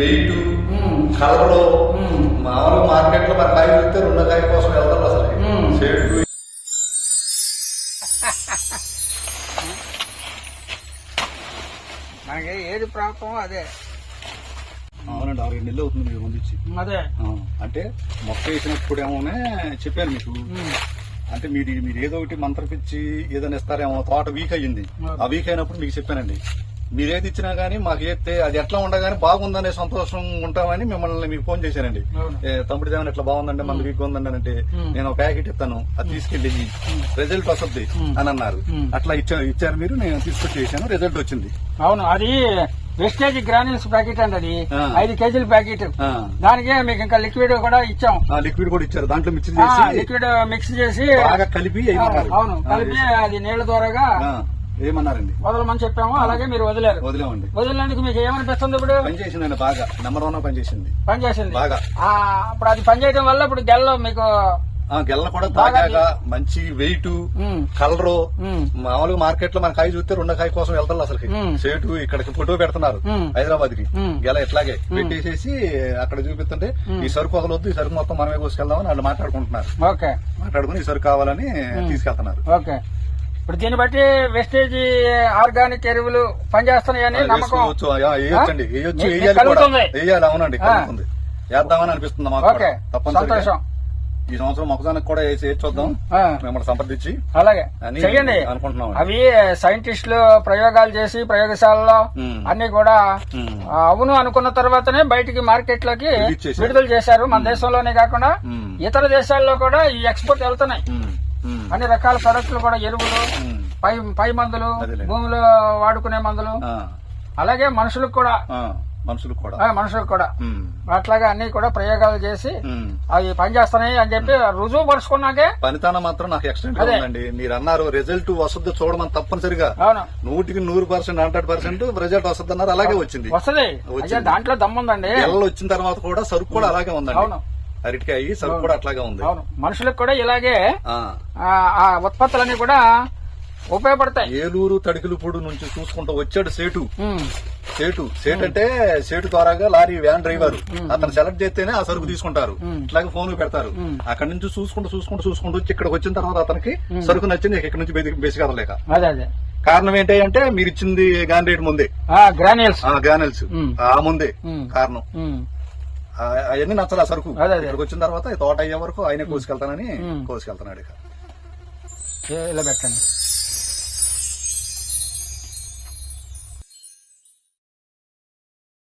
Weight colour మామూలు market లో మన కాయ చూస్తే రెండు కాయ కోసం వెళ్తారు అసలు షేడ్ మనకి ఏది ప్రాప్తం అదే. అవునండి 6-7 నెలలు అవుతుంది మీరు ముందుచ్చి. అదే అంటే మొక్క వేసినప్పుడు ఏమోనే చెప్పాను మీకు, అంటే మీరు ఏదో ఒకటి మంత్రపిచ్చి ఏదైనా ఇస్తారేమో, తోట వీక్ అయ్యింది. ఆ వీక్ అయినప్పుడు మీకు చెప్పానండి, మీరు ఏది ఇచ్చినా గానీ మాకు ఏతే అది ఎట్లా ఉండగానే బాగుందనే సంతోషం ఉంటామని మిమ్మల్ని మీకు ఫోన్ చేశానండి. తమ్ముడు ఏమైనా ఇట్లా బాగుందండి మన వీక్ ఉందండి అంటే నేను ఒక ప్యాకెట్ ఇస్తాను, అది తీసుకెళ్లి రిజల్ట్ వస్తుంది అని అన్నారు. అట్లా ఇచ్చారు మీరు, నేను తీసుకొచ్చి చేశాను, రిజల్ట్ వచ్చింది. అవును, అది వెస్టేజ్ గ్రాన్యూల్స్ ప్యాకెట్ అండి, అది 5 కేజీల ప్యాకెట్. దానికి మీకు ఇంకా లిక్విడ్ కూడా ఇచ్చాం. లిక్విడ్ కూడా ఇచ్చారు, దాంట్లో మిక్స్ చేసి లిక్విడ్ మిక్స్ చేసి బాగా కలిపి. అవును, కలిపి అది నీళ్ల ద్వారాగా ఏమన్నారండి వదలమని చెప్పాము. అలాగే మీరు వదిలేరు. వదిలేమండి. వదిలినందుకు మీకు ఏమనిపిస్తుంది? ఇప్పుడు పనిచేసిందండి, బాగా నెంబర్ 1 పనిచేసింది బాగా. ఇప్పుడు అది పనిచేయడం వల్ల ఇప్పుడు గెల్ల మీకు గెల్ల కూడా తాజాగా మంచి వెయిట్ కలర్. మామూలుగా మార్కెట్ లో మన కాయ చూస్తే రెండు కాయ కోసం వెళ్తారు అసలు సేటు. ఇక్కడికి ఫోటో పెడుతున్నారు హైదరాబాద్ కి, గెల ఇట్లాగే పెట్టేసేసి అక్కడ చూపిస్తుంటే ఈ సరుకు వదలొద్దు, ఈ సరుకు మొత్తం మనమే కోసుకెళ్దామని వాళ్ళు మాట్లాడుకుంటున్నారు. మాట్లాడుకుని ఈ సరుకు కావాలని తీసుకెళ్తున్నారు. ఇప్పుడు దీన్ని బట్టి వెస్టేజ్ ఆర్గానిక్ ఎరువులు పనిచేస్తున్నాయని నమ్మకం వేయొచ్చండి, వేయాలి. అవునండి, కలుగుతుంది, వేద్దామని అనిపిస్తుంది మాకు తప్పనిసరిగా. ఈ సంవత్సరం మొక్కజొన్నకు కూడా వేసి చూద్దాం, మిమ్మల్ని సంప్రదించి అలాగే చెయ్యండి అనుకుంటున్నాం. అవి సైంటిస్టులు ప్రయోగాలు చేసి ప్రయోగశాలలో అన్ని కూడా అవును అనుకున్న తర్వాతనే బయటికి మార్కెట్ లోకి విడుదల చేశారు. మన దేశంలోనే కాకుండా ఇతర దేశాల్లో కూడా ఈ ఎక్స్పోర్ట్ వెళ్తున్నాయి. అన్ని రకాల ప్రొడక్టులు కూడా, ఎరువులు, పై మందులు, భూమిలో వాడుకునే మందులు, అలాగే మనుషులకు కూడా అట్లాగే అన్ని కూడా ప్రయోగాలు చేసి అవి పనిచేస్తున్నాయి అని చెప్పి రుజువు పరుచుకున్నాకే. పనితనం మాత్రం నాకు ఎక్స్టెంట్ ఉందండి. మీరు అన్నారు రిజల్ట్ వస్తుంది చూడమని, తప్పనిసరిగా 100% 100% రిజల్ట్ వస్తుంది అన్నారు. అలాగే వచ్చింది. దాంట్లో దమ్ముందండి. ఎల్ల వచ్చిన తర్వాత కూడా సరుకు కూడా అలాగే ఉందండి. అరటికాయ సరుకు కూడా అట్లాగే ఉంది. మనుషులకు కూడా ఇలాగే ఆ ఉత్పత్తులన్నీ కూడా ఉపయోగపడతాయి. ఏలూరు తడికిలపూడి నుంచి చూసుకుంటూ వచ్చాడు సేటు అంటే సేటు ద్వారాగా లారీ వ్యాన్ డ్రైవర్ అతను సెలెక్ట్ చేస్తేనే ఆ సరుకు తీసుకుంటారు. ఇట్లాగే ఫోన్ పెడతారు. అక్కడి నుంచి చూసుకుంటూ వచ్చి ఇక్కడికి వచ్చిన తర్వాత అతనికి సరుకు నచ్చింది, ఇక్కడ నుంచి బేసిక్ అదలేక. కారణం ఏంటంటే మీరు ఇచ్చింది గాని రేటు ముందే, గ్రాన్యూల్స్ ఆ ముందే కారణం. అవన్నీ నచ్చలే సరుకు. ఇక్కడికి వచ్చిన తర్వాత తోట అయ్యే వరకు ఆయనే కోసుకెళ్తానని కోసుకెళ్తున్నాడు. ఇలా పెట్టండి.